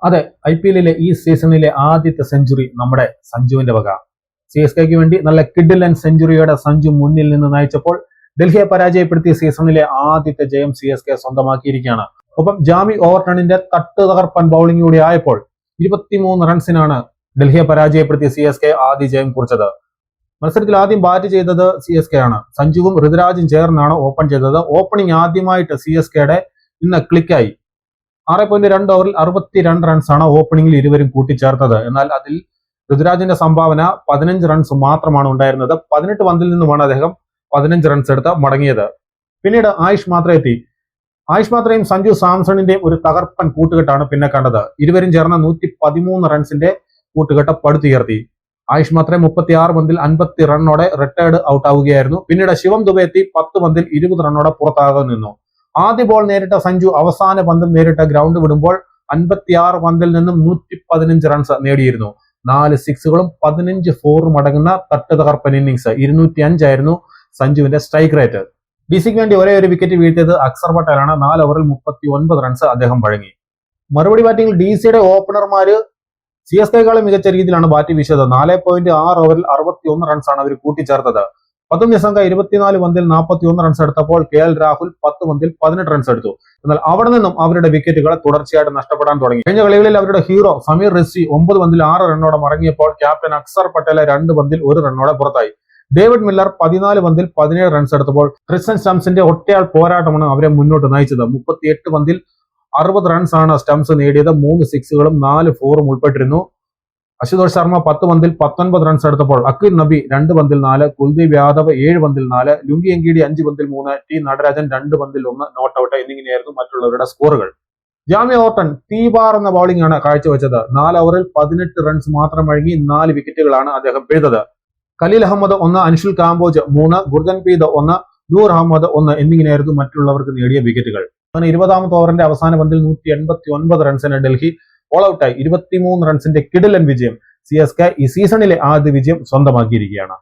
അതെ, IPL ഈ സീസണിലെ ആദ്യത്തെ സെഞ്ചുറി നമ്മുടെ സഞ്ജുവിന്റെ വക. CSKക്ക് വേണ്ടി നല്ല കിഡിലൻ സെഞ്ചുറിയോടെ സഞ്ജു മുന്നിൽ നിന്ന് നയിച്ചപ്പോൾ ഡൽഹിയെ പരാജയപ്പെടുത്തിയ സീസണിലെ ആദ്യത്തെ ജയം CSK സ്വന്തമാക്കിയിരിക്കുകയാണ്. ഒപ്പം ജാമി ഓവർടണിന്റെ തട്ട് തകർപ്പൻ ബൗളിംഗ് കൂടി ആയപ്പോൾ 23 റൺസിനാണ് ഡൽഹിയെ പരാജയപ്പെടുത്തിയ CSK ആദ്യ ജയം കുറിച്ചത്. മത്സരത്തിൽ ആദ്യം ബാറ്റ് ചെയ്തത് CSK ആണ്. സഞ്ജുവും ഋതുരാജും ചേർന്നാണ് ഓപ്പൺ ചെയ്തത്. ഓപ്പണിംഗ് ആദ്യമായിട്ട് CSKയുടെ ഇന്ന് ക്ലിക്കായി. 6.2 ഓവറിൽ 62 റൺസാണ് ഓപ്പണിംഗിൽ ഇരുവരും കൂട്ടിച്ചേർത്തത്. എന്നാൽ അതിൽ ഋതുരാജിന്റെ സംഭാവന 15 റൺസ് മാത്രമാണ് ഉണ്ടായിരുന്നത്. 18 പന്തിൽ നിന്നുമാണ് അദ്ദേഹം 15 റൺസ് എടുത്ത് മടങ്ങിയത്. പിന്നീട് ആയുഷ് മാത്ര എത്തി. ആയുഷ് മാത്രയും സഞ്ജു സാംസണിന്റെയും ഒരു തകർപ്പൻ കൂട്ടുകെട്ടാണ് പിന്നെ കണ്ടത്. ഇരുവരും ചേർന്ന 113 റൺസിന്റെ കൂട്ടുകെട്ട് പടുത്തുയർത്തി. ആയുഷ് മാത്രേ 36 പന്തിൽ 50 റണ്ണോടെ റിട്ടയർഡ് ഔട്ട് ആവുകയായിരുന്നു. പിന്നീട് ശിവം ദുബെ എത്തി 10 പന്തിൽ 20 റണ്ണോടെ പുറത്താകാൻ നിന്നു. ആദ്യ ബോൾ നേരിട്ട സഞ്ജു അവസാന പന്തും നേരിട്ട ഗ്രൗണ്ട് വിടുമ്പോൾ 56 പന്തിൽ നിന്നും 115 റൺസ് നേടിയിരുന്നു. 4 സിക്സുകളും 15 ഫോറും അടങ്ങുന്ന തട്ട് തകർപ്പൻ ഇന്നിംഗ്സ്. 205 ആയിരുന്നു സഞ്ജുവിന്റെ സ്ട്രൈക്ക് റേറ്റ്. DCക്ക് വേണ്ടി ഒരേ ഒരു വിക്കറ്റ് വീഴ്ത്തിയത് അക്സർ പട്ടേലാണ്. 4 ഓവറിൽ 39 റൺസ് അദ്ദേഹം വഴങ്ങി. മറുപടി ബാറ്റിംഗിൽ DCയുടെ ഓപ്പണർമാര് CSKയെക്കാളും മികച്ച രീതിയിലാണ് ബാറ്റ് വീശിയത്. 4.6 ഓവറിൽ 61 റൺസാണ് അവർ കൂട്ടിച്ചേർത്തത്. പത്തും നിസംഗ 24 പന്തിൽ 41 റൺസ് എടുത്തപ്പോൾ KL രാഹുൽ 10 പന്തിൽ 18 റൺസ് എടുത്തു. എന്നാൽ അവിടെ നിന്നും അവരുടെ വിക്കറ്റുകൾ തുടർച്ചയായിട്ട് നഷ്ടപ്പെടാൻ തുടങ്ങി. കഴിഞ്ഞ കളികളിൽ അവരുടെ ഹീറോ സമീർ റിസ്വി 9 പന്തിൽ 6 റണ്ണോടെ മടങ്ങിയപ്പോൾ ക്യാപ്റ്റൻ അക്സർ പട്ടേൽ 2 പന്തിൽ 1 റണ്ണോടെ പുറത്തായി. ഡേവിഡ് മില്ലർ 14 പന്തിൽ 17 റൺസ് എടുത്തപ്പോൾ ക്രിസ്റ്റൻ സ്റ്റംസിന്റെ ഒറ്റയാൾ പോരാട്ടമാണ് അവരെ മുന്നോട്ട് നയിച്ചത്. 38 പന്തിൽ 60 റൺസാണ് സ്റ്റംസ് നേടിയത്. 3 സിക്സുകളും 4 ഫോറും ഉൾപ്പെട്ടിരുന്നു. അശുതോഷ് ശർമ്മ 10 പന്തിൽ 19 റൺസ് എടുത്തപ്പോൾ അക്വിൻ നബി 2 പന്തിൽ 4, കുൽദീപ് യാദവ് 7 പന്തിൽ 4, ലുങ്കി എങ്കിഡി 5 പന്തിൽ 3, T നടരാജൻ 2 പന്തിൽ 1 നോട്ട് ഔട്ട് എന്നിങ്ങനെയായിരുന്നു മറ്റുള്ളവരുടെ സ്കോറുകൾ. ജാമി ഓവർട്ടൺ തീപാറുന്ന ബൗളിംഗ് ആണ് കാഴ്ചവെച്ചത്. 4 ഓവറിൽ 18 റൺസ് മാത്രം വഴങ്ങി 4 വിക്കറ്റുകളാണ് അദ്ദേഹം പിഴുതത്. ഖലീൽ അഹമ്മദ് 1, അൻഷുൽ കാംബോജ് 3, ഗുർജൻപീത് 1, നൂർ അഹമ്മദ് 1 എന്നിങ്ങനെയായിരുന്നു മറ്റുള്ളവർക്ക് നേടിയ വിക്കറ്റുകൾ. അങ്ങനെ 20ാമത്തെ ഓവറിന്റെ അവസാന പന്തിൽ 189 റൺസിന് ഡൽഹി ഓൾ ഔട്ടായി. 23 റൺസിന്റെ കിടിലൻ വിജയം. CSK ഈ സീസണിലെ ആദ്യ വിജയം സ്വന്തമാക്കിയിരിക്കുകയാണ്.